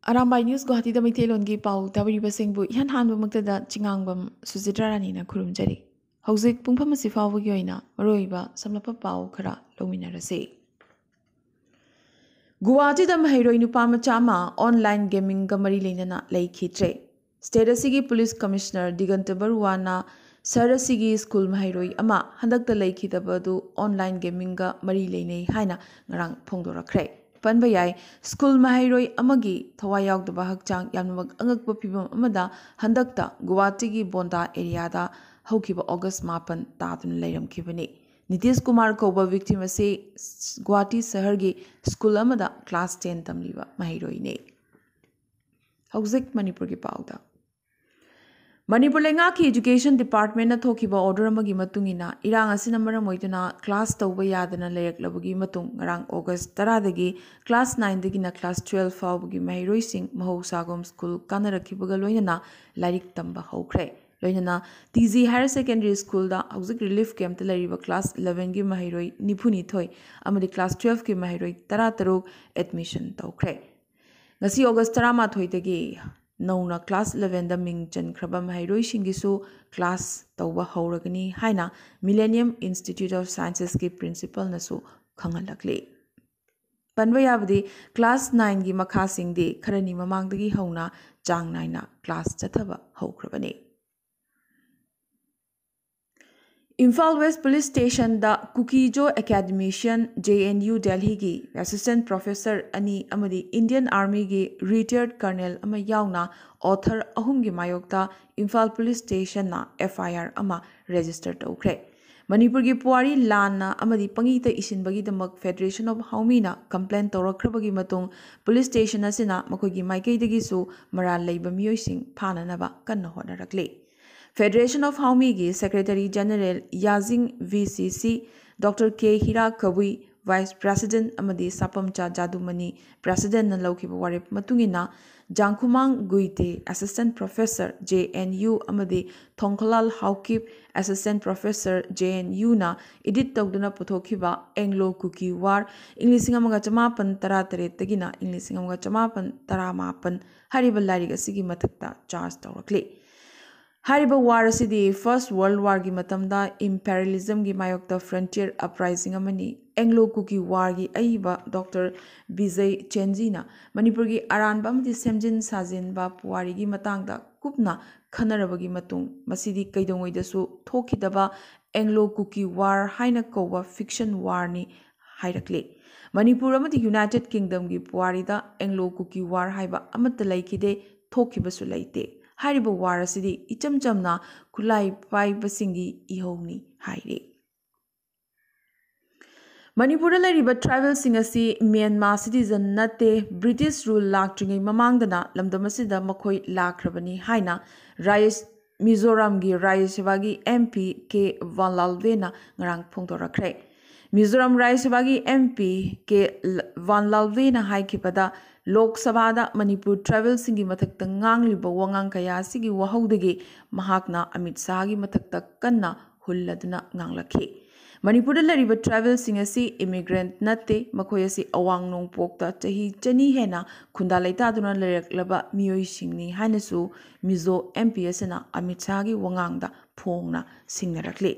Arambai News Guwahati da Maithelongi pau tabariba singbu ihan hanbamuktada chingangbam Suzitrarani khurumjari. Hauzik pungpham asi fawbagi oina maroiba samlapa pau khara lominarase. Guwahati da mahairoi nupa macha ama online gaming ga mari leinana laikhitre. State asigi Police Commissioner Diganta Baruwana Sarasigi School mahairoi ama handakta laikhidabadu online gaming ga mari leinei haina ngarang phongdorakre. Panba yai school mahairoi amagi thawai yaugdaba hakchang yamnamag angakpa phibam amada handakta Guwahati gi Bonda area da haukiba August 9 taduna leiramkhibani. Nitish Kumar Koba victim ase Guwahati Sahar gi school amada class 10 tamliba mahairoi ne. Hauzik Manipur gi pauda. Manipur lenga ki education department na thokiba order amagi matungina irang asina maram oiduna class tawba yadana leyaklabagi matung ngarang August 10 dagi class 9 dagi na class 12 fawbagi mahairoi sing mahosagom school kanarakibaga loinana lairik tamba hokre. Loinana TZ Higher Secondary School da hauzik relief camp ta lariba class 11 gi mahairoi nipuni thoi amadi class 12 gi mahairoi 13 admission tawkre. Ngasi August 13 dagi Nauna class 11 da ming jan kraba mahairoi shingisu class tawba hauragani haina Millennium Institute of Sciences ki principal nasu khangalakle. Panbayabdi class 9 gi makha singdi kharani mamangdagi hauna jang naina class chathaba haukrabani. Imphal West Police Station da Kukijo Academician JNU Delhi gi Assistant Professor Ani amadi Indian Army gi Retired Colonel ama yauna author ahum gi mayokta Imphal Police Station na FIR ama register tawkre. Manipur gi Puwari Lan na amadi pangita isinbagi damak Federation of Haumi na complaint tawrakrabagi matung Police Station asina makogi maikaidagi su maral leiba miyoising phananaba kanna honarakle. Federation of Haumi Secretary General Yazing VCC Dr. K. Hira Kabui Vice President Amadi Sapamcha Jadumani President na Laukiba Warip Matungina Jangkumang Guite Assistant Professor JNU Amadi Thongkolal Haukip Assistant Professor JNU na edit tawduna puthokiba Anglo Kuki War Englishing amaga chamapan taratare tagina Englishing amaga chamapan taramapan hariba lariga sigi matakta charge tawrakle. Hariba war asidi First World War gi matamda imperialism gi mayokta frontier uprising amani Anglo Kuki War gi aiba Dr. Vijay Chenjina Manipur gi Aranba amadi semjin sajin ba puwari gi matangda kupna khanarabagi matung masidi kaidongoidasu thokidaba Anglo Kuki War haina kowa fiction war ni hairakle. Manipur amadi United Kingdom gi puwari da Anglo Kuki War haiba amata laikide thokibasu laite. Hariba war asidi icham chamna kulai pai basingi ihoni haire. Manipur lariba tribal singasi Myanmar citizen nate British rule laktringai mamangdana lamdamasida makhoi lakrabani haina Rais Mizoram gi Rais Sabagi MP K Vanlalvena ngarang phongdorakre. Mizoram Rais Sabagi MP K Vanlalvena haikipada Lok Sabha da Manipur tribal singi mathakta ngangliba wangang kaya sigi wahaudagi mahakna Amit Shah gi mathakta kanna hulladuna nganglakhi. Manipur da lariba tribal singasi immigrant natte makhoi asi awang nongpokta chahi chani hena khunda laitaduna laraklaba miyoi singni hanasu Mizo MP asana Amit Shah gi wangangda phongna singnarakle.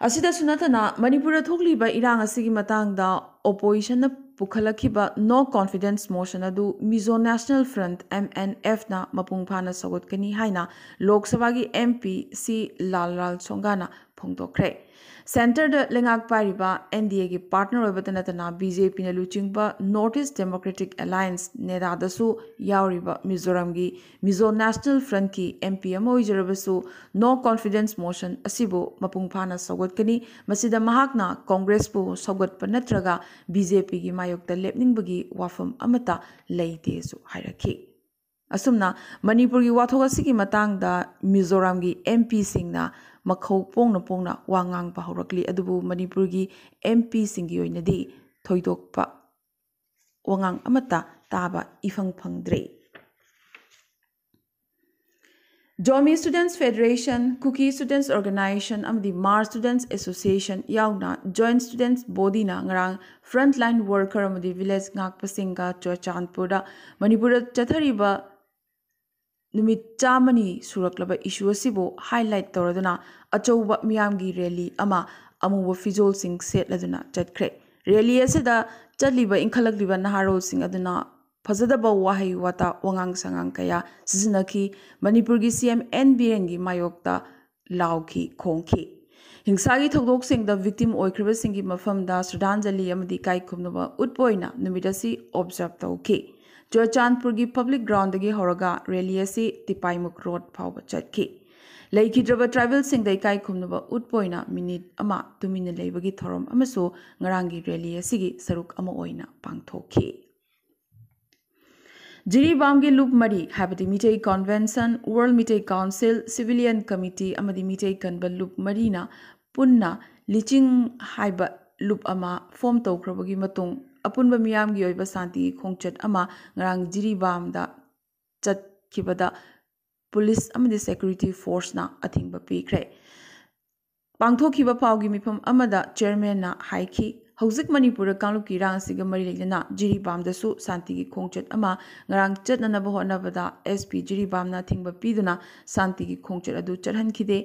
Asida sunatana Manipur thokliba irang asigi matangda opposition na Pukhalakhiba no confidence motion adu Mizo National Front MNF na mapungphana sagotkani haina Lok Sabha gi MP C Lalral Songana phongdokre. Center da lengak pariba NDA gi partner oibatanatana BJP na luchingba Northeast Democratic Alliance nedadasu yauriba Mizoram gi Mizo National Front ki MP amoijarabasu no confidence motion asibu mapungphana sagotkani masida mahakna Congress pu sagotpa natraga BJP gi mayokta lepningbagi wafam amata leite su hairakhi. Asumna Manipur gi wathogasi matangda Mizoram gi MP singna makhau pongna wangang pahorakli adubu Manipur gi MP singi oinadi thoidokpa wangang amata taba ifang phangdre. Jomi Students Federation, Kuki Students Organization, amadi Mar Students Association yauna Joint Students Body na ngarang frontline worker amadi village ngak pasinga Churachandpurda Manipura chathariba numit chamani suraklaba issue asibo highlight tawraduna achouba miyamgi rally ama amuwa fizol sing set laduna chatkre rally asida chatliba inkhalakliba naharol sing aduna फजदबा वाहै वाता वंगांग संगांग कया सिजनकी मणिपुर की CM N Biren की मायोक्ता लाउकी खोंखी हिंसागी थोदोक सिंग the victim ओइख्रबा सिंग की मफम दा श्रद्धांजलि अमदी काई खुमनबा उत्पोइना नुमिदसी ऑब्जर्व तौकी चुरचांदपुर की पब्लिक ग्राउंड दगी होरगा रैली असि तिपाइमुक रोड फाव चटकी लेखिद्रबा ट्राइबल सिंग द काई खुमनबा उत्पोइना मिनिट अमा तुमिन लेबगी थोरम अमसो ngaranggi रैली असिगी सरुक अमा ओइना पांगथोकी Jiribam की लूप मरी हाबदी मिटे कन्वेंशन वर्ल्ड मिटे काउंसिल सिविलियन कमिटी अमदी मिटे कनबा लूप मरीना पुन्ना लिचिंग हाइबा लूप अमा फॉर्म तौख्रबगी मतुंग अपुनबा मियामगी ओइबा शांति खोंगचट अमा ngarang Jiribam दा चटखिबदा पुलिस अमदी सिक्योरिटी फोर्स ना अथिंगबा पीख्रे पांगथोखिबा पावगी मिफम अमदा चेयरमैन ना हाइखी हौजिक मणिपुर कांगलुप की रांग सिग मरी लेना जिरीबाम दसु शांति की खोंगचट अमा ngarang चटननब होनबदा एसपी जिरीबाम ना थिंगबा पीदुना शांति की खोंगचट अदु चरहनखिदे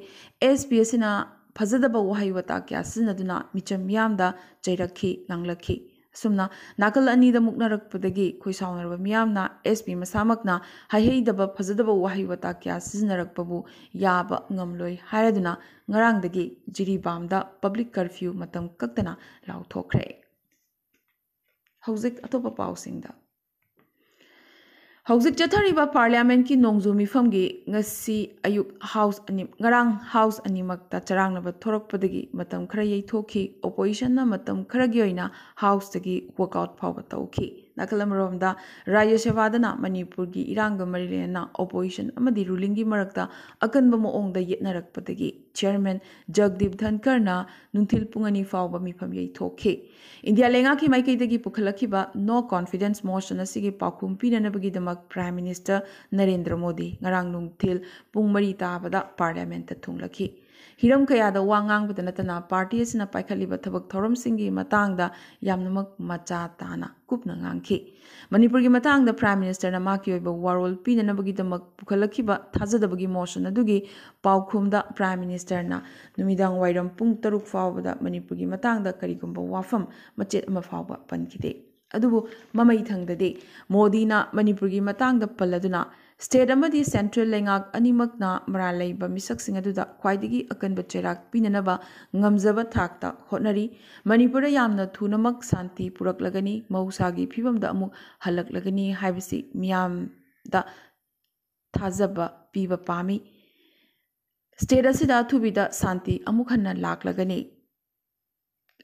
एसपी असिना फजदबा वहाई वता क्या सिजनदुना मिचम मियामदा चैरखी लांगलखी सुमना नाकल अनीदा मुक्नरकपदगी खोइसाउनरबा मियामना एसपी मसामकना हाइहेदबा फजदबा वहाई वता क्या सिजनरकपबु याबा ngamloi हायरदुना ngarangdagi Jiribamda public curfew matam kaktana lauthokre hauzik atopa pausingda hauzik chathariba parliament ki nongzu mifamgi ngasi ayuk house ani ngarang house animakta charangnaba thorakpadagi matam khara yeithokhi opposition na matam khara gi oina house tagi workout phawba tawki nakalamromda rajya sevadana manipur gi iranga marilena opposition amadi ruling gi marakta akanba moongda yetnarakpadagi chairman jagdeep dhankarna nunthil pungani phawba mifam yeithokhi india lenga ki maikei dagi pukhalakhiba no confidence motion asigi pakhum pinanabagi damak prime minister narendra modi ngarang nungthil pung mari tabada parliament ta thunglakhi hiram kayada wangang badanatana party asina paikhaliba thabak thoram singi matangda yamnamak macha tana kupna ngangki manipur gi matangda prime minister na maki oiba warol pinanabagi damak pukhalakhiba thajadabagi motion adugi paukhumda prime minister na numidang wairam pung taruk fawbada manipur gi matangda karigumba wafam machet ama fawba pankide adubu mamai thangdade modi na manipur gi matangda paladuna state amadi central lengak animakna maralai ba misak sing aduda khwaidigi akanba cherak pinanaba ngamjaba thakta hotnari manipura yamna thunamak santi puraklagani mausagi phibamda amuk halaklagani haibasi miyam da thajaba piba pami state asida thubida santi amuk hanna laklagani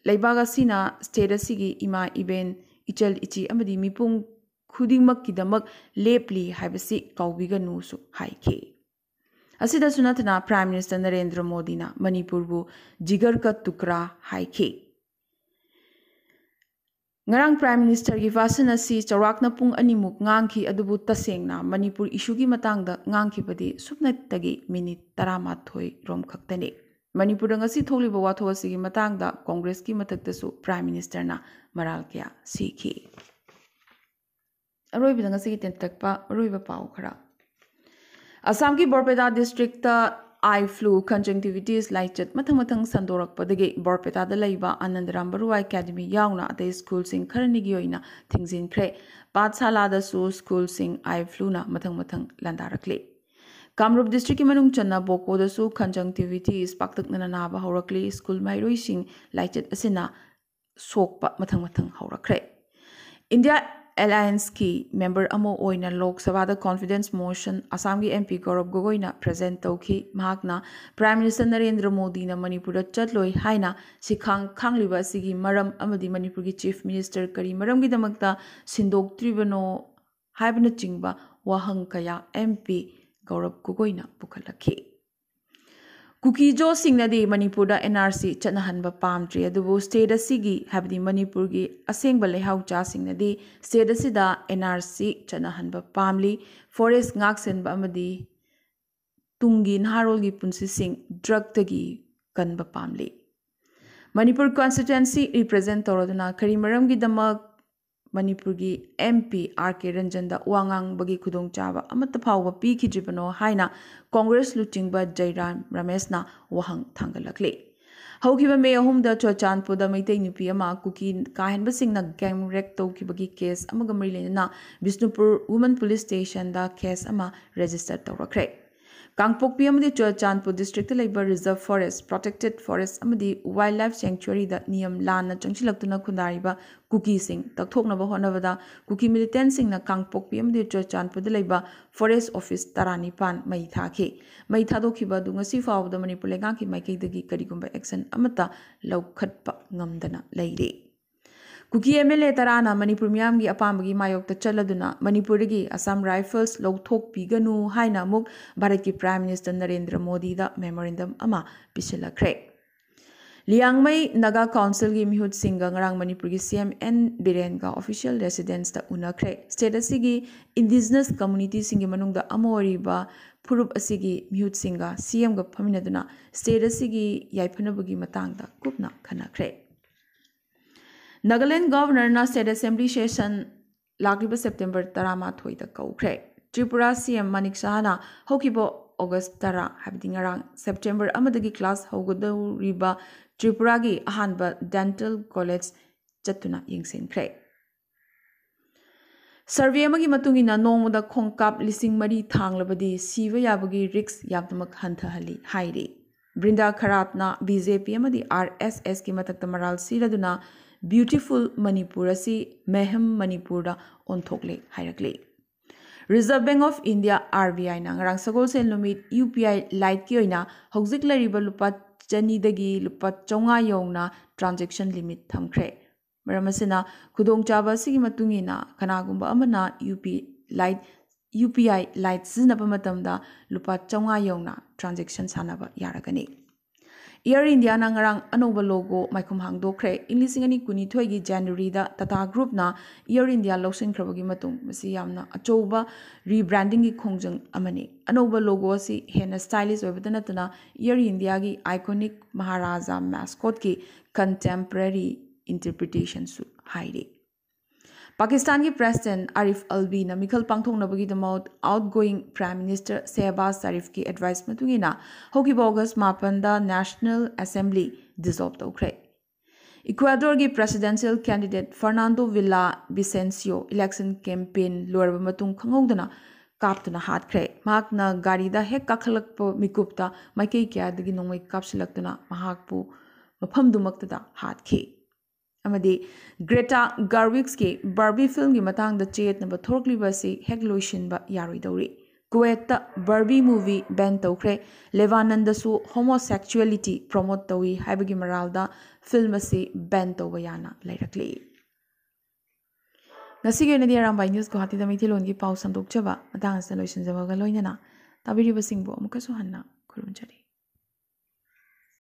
leibaga sina state asigi ima iben ichal ichi amadi mipung khudingmak kidamak lepli haibasi kaubiganu su haike asida sunatna prime minister narendra modi na manipur bu jigar ka tukra haike ngarang prime minister gi vasan asi chawrakna pung animuk ngangki adubu tasengna manipur issue gi matangda ngangki badi supnatagi minute 13 rom khaktani manipur ngasi tholiba watho asigi matangda congress ki mathakta su prime minister na maral kya sikhi अरोइबदा ngasi ten takpa अरोइबा पाउ खरा असम की Barpeta district ता eye flu कंजंक्टिविटिस लाइचत मथंग मथंग संदोरकपदगे Barpeta दा लैबा Anandram Barua academy याउना अते school सिंग खरनिगी ओइना थिंगजिनख्रे पाठशाला दा सु school सिंग eye flu ना मथंग मथंग लंदारकले कामरूप डिस्ट्रिक्ट की मनुंग चन्ना बोको दा सु कंजंक्टिविटिस पाक्तकना नाबा हौरकले स्कूल माइरोइ सिंग लाइचत असिना सोकपा मथंग मथंग हौरकरे इंडिया Alliance की member अमो ओइना लोक सभा दा confidence motion असम की MP गौरव गोगोई ना present तौखी महाकना Prime Minister Narendra Modi ना मणिपुर दा चटलोई हाइना सिखांग खांगलिबा सिगी मरम अमदी मणिपुर की Chief Minister करी मरम की दमकता सिंदोक त्रिबनो हाइबना चिंगबा वाहंग कया MP गौरव गोगोई ना पुखलखी कुकीजो सिंगनदी मणिपुर दा NRC चनहनबा पामट्री अदुबु स्टेट असिगी हाबदी मणिपुर की असेंगबा लेहाउचा सिंगनदी स्टेट असिदा NRC चनहनबा पामली फॉरेस्ट ngaksenba amadi ꯇꯨꯡꯒꯤ ꯅꯍꯥꯔꯣꯜꯒꯤ ꯄꯨꯟꯁꯤꯁꯤꯡ ꯗ꯭ꯔꯒꯇꯒꯤ ꯀꯟꯕ ꯄꯥꯝꯂꯤ꯫ ꯃꯅꯤꯄꯨꯔ ꯀꯟꯁꯇꯤꯇꯨꯑꯦꯟꯁꯤ ꯔꯤꯄ꯭ꯔꯖꯦꯟꯠ ꯇꯧꯔꯗꯨꯅ ꯀꯔꯤ ꯃꯔꯝꯒꯤꯗꯃꯛ ꯃꯅꯤꯄꯨꯔꯒꯤ MP RK ꯔꯟꯖꯟꯗ ꯋꯥ ꯉꯥꯡꯕꯒꯤ ꯈꯨꯗꯣꯡꯆꯥꯕ ꯑꯃꯠꯇ ꯐꯥꯎꯕ ꯄꯤꯈꯤꯗ꯭ꯔꯤꯕꯅꯣ ꯍꯥꯏꯅ ꯀꯣꯡꯒ꯭ꯔꯦꯁ ꯂꯨꯆꯤꯡꯕ ꯖयराम ꯔमेशꯅ ꯋꯥꯍꯪ ꯊꯥꯡꯒꯠꯂꯛꯂꯤ꯫ ꯍꯧꯈꯤꯕ ꯃꯦ 3ꯗ ꯆꯨꯔꯆꯥꯟꯄꯨꯔꯗ ꯃꯩꯇꯩ ꯅꯨꯄꯤ ꯑꯃ ꯀꯨꯀꯤ ꯀꯥꯍꯦꯟꯕꯁꯤꯡꯅ ꯒꯦꯡ ꯔꯦꯞ ꯇꯧꯈꯤꯕꯒꯤ ꯀꯦꯁ ꯑꯃꯒ ꯃꯔꯤ ꯂꯩꯅꯅ ꯕꯤꯁꯅꯨꯄꯨꯔ ꯋꯨꯃꯟ ꯄꯨꯂꯤꯁ ꯁ꯭ꯇꯦꯁꯟꯗ ꯀꯦꯁ ꯑꯃ ꯔꯦꯖꯤꯁꯇꯔ ꯇꯧꯔꯛꯈ꯭ꯔꯦ꯫ ꯀꯥꯡꯄꯣꯛꯄꯤ ꯑꯃꯗꯤ ꯆꯨꯔꯆꯥꯟꯄꯨꯔ ꯗꯤꯁꯇ꯭ꯔꯤꯛꯇ ꯂꯩꯕ ꯔꯤꯖꯔꯚ ꯐꯣꯔꯦꯁꯠ, ꯄ꯭ꯔꯣꯇꯦꯛꯇꯦꯗ ꯐꯣꯔꯦꯁꯠ ꯑꯃꯗꯤ ꯋꯥꯏꯜꯗ ꯂꯥꯏꯐ ꯁꯦꯡꯆꯨꯔꯤꯗ ꯅꯤꯌꯝ ꯂꯥꯟꯅ ꯆꯪꯁꯤꯜꯂꯛꯇꯨꯅ ꯈꯨꯟꯗꯥꯔꯤꯕ ꯀꯨꯀꯤꯁꯤꯡ ꯇꯛꯊꯣꯛꯅꯕ ꯍꯣꯠꯅꯕꯗ ꯀꯨꯀꯤ ꯃꯤꯂꯤꯇꯦꯟꯠꯁꯤꯡꯅ ꯀꯥꯡꯄꯣꯛꯄꯤ ꯑꯃꯗꯤ ꯆꯨꯔꯆꯥꯟꯄꯨꯔꯗ ꯂꯩꯕ ꯐꯣꯔꯦꯁꯠ ꯑꯣꯐꯤꯁ 19 ꯃꯩ ꯊꯥꯈꯤ꯫ ꯃꯩ ꯊꯥꯗꯣꯛꯈꯤꯕ ꯑꯗꯨ ꯉꯁꯤ ꯐꯥꯎꯕꯗ ꯃꯅꯤꯄꯨꯔ ꯂꯩꯉꯥꯛꯀꯤ ꯃꯥꯏꯀꯩꯗꯒꯤ ꯀꯔꯤꯒꯨꯝꯕ ꯑꯦꯛꯁꯟ ꯑꯃꯠꯇ ꯂꯧꯈꯠꯄ ꯉꯝꯗꯅ ꯂꯩꯔꯤ꯫ ꯀꯨꯀꯤ MLA 10ꯅ ꯃꯅꯤꯄꯨꯔ ꯃꯤꯌꯥꯝꯒꯤ ꯑꯄꯥꯝꯕꯒꯤ ꯃꯥꯌꯣꯛꯇ ꯆꯠꯂꯗꯨꯅ ꯃꯅꯤꯄꯨꯔꯗꯒꯤ ꯑꯁꯥꯝ ꯔꯥꯏꯐꯜꯁ ꯂꯧꯊꯣꯛꯄꯤꯒꯅꯨ ꯍꯥꯏꯅ ꯑꯃꯨꯛ ꯚꯥꯔꯠꯀꯤ ꯄ꯭ꯔꯥꯏꯝ ꯃꯤꯅꯤꯁꯇꯔ ꯅꯔꯦꯟꯗ꯭ꯔ ꯃꯣꯗꯤꯗ ꯃꯦꯃꯣꯔꯦꯟꯗꯝ ꯑꯃ ꯄꯤꯁꯤꯜꯂꯛꯈ꯭ꯔꯦ꯫ ꯂꯤꯌꯥꯡꯃꯩ ꯅꯥꯒꯥ ꯀꯥꯎꯟꯁꯤꯜꯒꯤ ꯃꯤꯍꯨꯠꯁꯤꯡꯒ ꯉꯔꯥꯡ ꯃꯅꯤꯄꯨꯔꯒꯤ CM N ꯕꯤꯔꯦꯟꯒ ꯑꯣꯐꯤꯁꯤꯌꯦꯜ ꯔꯦꯁꯤꯗꯦꯟꯁꯇ ꯎꯅꯈ꯭ꯔꯦ꯫ ꯁ꯭ꯇꯦꯠ ꯑꯁꯤꯒꯤ ꯏꯟꯗꯤꯖꯤꯅꯁ ꯀꯝꯃ꯭ꯌꯨꯅꯤꯇꯤꯁꯤꯡꯒꯤ ꯃꯅꯨꯡꯗ ꯑꯃ ꯑꯣꯏꯔꯤꯕ ꯐꯨꯔꯨꯞ ꯑꯁꯤꯒꯤ ꯃꯤꯍꯨꯠꯁꯤꯡꯒ CMꯒ ꯐꯝꯃꯤꯟꯅꯗꯨꯅ ꯁ꯭ꯇꯦꯠ ꯑꯁꯤꯒꯤ ꯌꯥꯏꯐꯅꯕꯒꯤ ꯃꯇꯥꯡꯗ ꯀꯨꯞꯅ ꯈꯟꯅꯈ꯭ꯔꯦ꯫ ꯅꯥꯒꯥꯂꯦꯟꯗ ꯒꯚꯔꯅꯔꯅ ꯁ꯭ꯇꯦꯠ ꯑꯦꯁꯦꯝꯕ꯭ꯂꯤ ꯁꯦꯁꯟ ꯂꯥꯛꯂꯤꯕ ꯁꯦꯞꯇꯦꯝꯕꯔ 11ꯗ कौꯈ꯭ꯔꯦ꯫ ꯇ꯭ꯔꯤꯄꯨꯔꯥ CM ꯃꯅꯤꯛ ꯁꯥꯍꯅ ꯍꯧꯈꯤꯕ ꯑꯣꯒꯁꯠ 10 ꯍꯥꯏꯕꯗꯤ ꯉꯔꯥꯡ ꯁꯦꯞꯇꯦꯝꯕꯔ ꯑꯃꯗꯒꯤ ꯀ꯭ꯂꯥꯁ ꯍꯧꯒꯗꯧꯔꯤꯕ ꯇ꯭ꯔꯤꯄꯨꯔꯥꯒꯤ ꯑꯍꯥꯟꯕ ꯗꯦꯟꯇꯦꯜ ꯀꯣꯂꯦꯖ ꯆꯠꯇꯨꯅ ꯌꯦꯡꯁꯤꯟꯈ꯭ꯔꯦ꯫ ꯁꯔꯚꯦ ꯑꯃꯒꯤ ꯃꯇꯨꯡ ꯏꯟꯅ ꯅꯣꯡꯃꯗ ꯈꯣꯡꯀꯥꯞ 3,000 ꯊꯥꯡꯂꯕꯗꯤ ꯁꯤꯕ ꯌꯥꯕꯒꯤ ꯔꯤꯛꯁ ꯌꯥꯝꯅꯃꯛ ꯍꯟꯊꯍꯜꯂꯤ ꯍꯥꯏꯔꯤ꯫ ꯕ꯭ꯔꯤꯟꯗꯥ ꯈꯔꯥꯠꯅ BJP ꯑꯃꯗꯤ RSSꯒꯤ ꯃꯊꯛꯇ ꯃꯔꯥꯜ ꯁꯤꯔꯗꯨꯅ ꯕ꯭ꯌꯨꯇꯤꯐꯨꯜ ꯃꯅꯤꯄꯨꯔ ꯑꯁꯤ ꯃꯦꯍꯝ ꯃꯅꯤꯄꯨꯔꯗ ꯑꯣꯟꯊꯣꯛꯂꯦ ꯍꯥꯏꯔꯛꯂꯤ꯫ ꯔꯤꯖꯔꯚ ꯕꯦꯡꯛ ꯑꯣꯐ ꯏꯟꯗꯤꯌꯥ RBIꯅ ꯉꯔꯥꯡ ꯁꯒꯣꯜꯁꯦꯜ ꯅꯨꯃꯤꯠ UPI ꯂꯥꯏꯠꯀꯤ ꯑꯣꯏꯅ ꯍꯧꯖꯤꯛ ꯂꯩꯔꯤꯕ ꯂꯨꯄꯥ 200ꯗꯒꯤ ꯂꯨꯄꯥ 500 ꯌꯧꯅ ꯇ꯭ꯔꯥꯟꯖꯦꯛꯁꯟ ꯂꯤꯃꯤꯠ ꯊꯝꯈ꯭ꯔꯦ꯫ ꯃꯔꯝ ꯑꯁꯤꯅ ꯈꯨꯗꯣꯡꯆꯥꯕ ꯑꯁꯤꯒꯤ ꯃꯇꯨꯡ ꯏꯟꯅ ꯀꯅꯥꯒꯨꯝꯕ ꯑꯃꯅ UPI ꯂꯥꯏꯠ ꯁꯤꯖꯤꯟꯅꯕ ꯃꯇꯝꯗ ꯂꯨꯄꯥ 500 ꯌꯧꯅ ꯇ꯭ꯔꯥꯟꯖꯦꯛꯁꯟ ꯁꯥꯟꯅꯕ ꯌꯥꯔꯒꯅꯤ꯫ ꯏꯌꯔ ꯏꯟꯗꯤꯌꯥꯅ ꯉꯔꯥꯡ ꯑꯅꯧꯕ ꯂꯣꯒꯣ ꯃꯥꯏꯈꯨꯝ ꯍꯥꯡꯗꯣꯛꯈ꯭ꯔꯦ꯫ ꯏꯪ 2022ꯒꯤ ꯖꯅꯋꯥꯔꯤꯗ ꯇꯥꯇꯥ ꯒ꯭ꯔꯨꯞꯅ ꯏꯌꯔ ꯏꯟꯗꯤꯌꯥ ꯂꯧꯁꯤꯟꯈ꯭ꯔꯕꯒꯤ ꯃꯇꯨꯡ ꯃꯁꯤ ꯌꯥꯝꯅ ꯑꯆꯧꯕ ꯔꯤꯕ꯭ꯔꯥꯟꯗꯤꯡꯒꯤ ꯈꯣꯡꯖꯪ ꯑꯃꯅꯤ꯫ ꯑꯅꯧꯕ ꯂꯣꯒꯣ ꯑꯁꯤ ꯍꯦꯟꯅ ꯁ꯭ꯇꯥꯏꯂꯤꯁ ꯑꯣꯏꯕꯇ ꯅꯠꯇꯅ ꯏꯌꯔ ꯏꯟꯗꯤꯌꯥꯒꯤ ꯑꯥꯏꯀꯣꯅꯤꯛ ꯃꯍꯥꯔꯥꯖꯥ ꯃꯦꯁꯀꯣꯠꯀꯤ ꯀꯟꯇꯦꯝꯄꯔꯔꯤ ꯏꯟꯇꯔꯄ꯭ꯔꯤꯇꯦꯁꯟꯁꯨ ꯍꯥꯏꯔꯤ꯫ ꯄꯥꯀꯤꯁꯇꯥꯟꯒꯤ ꯄ꯭ꯔꯦꯁꯤꯗꯦꯟꯠ ꯑꯥꯔꯤꯐ ꯑꯜꯕꯤꯅ ꯃꯤꯈꯜ ꯄꯥꯡꯊꯣꯛꯅꯕꯒꯤꯗꯃꯛ ꯑꯥꯎꯠꯒꯣꯌꯤꯡ ꯄ꯭ꯔꯥꯏꯝ ꯃꯤꯅꯤꯁꯇꯔ ꯁꯦꯍꯕꯥꯖ ꯁꯔꯤꯐꯀꯤ ꯑꯦꯗꯚꯥꯏꯁ ꯃꯇꯨꯡ ꯏꯟꯅ ꯍꯧꯈꯤꯕ ꯑꯣꯒꯁꯠ 9ꯗ ꯅꯦꯁꯅꯦꯜ ꯑꯦꯁꯦꯝꯕ꯭ꯂꯤ ꯗꯤꯁꯣꯜꯚ ꯇꯧꯈ꯭ꯔꯦ꯫ ꯏꯀ꯭ꯋꯦꯗꯣꯔꯒꯤ ꯄ꯭ꯔꯦꯁꯤꯗꯦꯟꯁꯤꯌꯦꯜ ꯀꯦꯟꯗꯤꯗꯦꯠ ꯐꯔꯅꯥꯟꯗꯣ ꯚꯤꯂꯥ ꯕꯤꯁꯦꯟꯁꯤꯌꯣ ꯏꯂꯦꯛꯁꯟ ꯀꯦꯝꯄꯦꯟ ꯂꯣꯏꯔꯕ ꯃꯇꯨꯡ ꯈꯪꯍꯧꯗꯅ ꯀꯥꯞꯇꯨꯅ ꯍꯥꯠꯈ꯭ꯔꯦ꯫ ꯃꯍꯥꯛꯅ ꯒꯥꯔꯤꯗ ꯍꯦꯛ ꯀꯥꯈꯠꯂꯛꯄ ꯃꯤꯀꯨꯞꯇ ꯃꯥꯏꯀꯩ ꯀꯌꯥꯗꯒꯤ ꯅꯣꯡꯃꯩ ꯀꯥꯞꯁꯤꯜꯂꯛꯇꯨꯅ ꯃꯍꯥꯛꯄꯨ ꯃꯐꯝꯗꯨꯃꯛꯇꯗ ꯍꯥꯠꯈꯤ꯫ ꯑꯃꯗꯤ ꯒ꯭ꯔꯦꯇꯥ ꯒꯥꯔꯋꯤꯛꯁꯀꯤ ꯕꯥꯔꯕꯤ ꯐꯤꯜꯝꯒꯤ ꯃꯇꯥꯡꯗ ꯆꯌꯦꯠꯅꯕ ꯊꯣꯔꯛꯂꯤꯕ ꯑꯁꯤ ꯍꯦꯛ ꯂꯣꯏꯁꯤꯟꯕ ꯌꯥꯔꯣꯏꯗꯧꯔꯤ꯫ ꯀꯨꯋꯦꯠꯇ ꯕꯥꯔꯕꯤ ꯃꯨꯚꯤ ꯕꯦꯟ ꯇꯧꯈ꯭ꯔꯦ꯫ ꯂꯦꯕꯥꯅꯟꯗꯁꯨ ꯍꯣꯃꯣꯁꯦꯛꯆꯨꯑꯦꯂꯤꯇꯤ ꯄ꯭ꯔꯣꯃꯣꯠ ꯇꯧꯏ ꯍꯥꯏꯕꯒꯤ ꯃꯔꯥꯜꯗ ꯐꯤꯜꯝ ꯑꯁꯤ ꯕꯦꯟ ꯇꯧꯕ ꯌꯥꯅ ꯂꯩꯔꯛꯂꯤ꯫ ꯉꯁꯤꯒꯤ ꯑꯣꯏꯅꯗꯤ ꯑꯔꯥꯝꯕꯥꯏ ꯅ꯭ꯌꯨꯁ ꯒꯨꯋꯥꯍꯥꯇꯤꯗ ꯃꯩꯇꯩꯂꯣꯟꯒꯤ ꯄꯥꯎ ꯁꯟꯗꯣꯛꯆꯕ ꯃꯇꯥꯡ ꯑꯁꯤꯗ ꯂꯣꯏꯁꯤꯟꯖꯕꯒ ꯂꯣꯏꯅꯅ ꯇꯥꯕꯤꯔꯤꯕꯁꯤꯡꯕꯨ ꯑꯃꯨꯛꯀꯁꯨ ꯍꯟꯅ ꯈꯨꯔꯨꯝꯖꯔꯤ꯫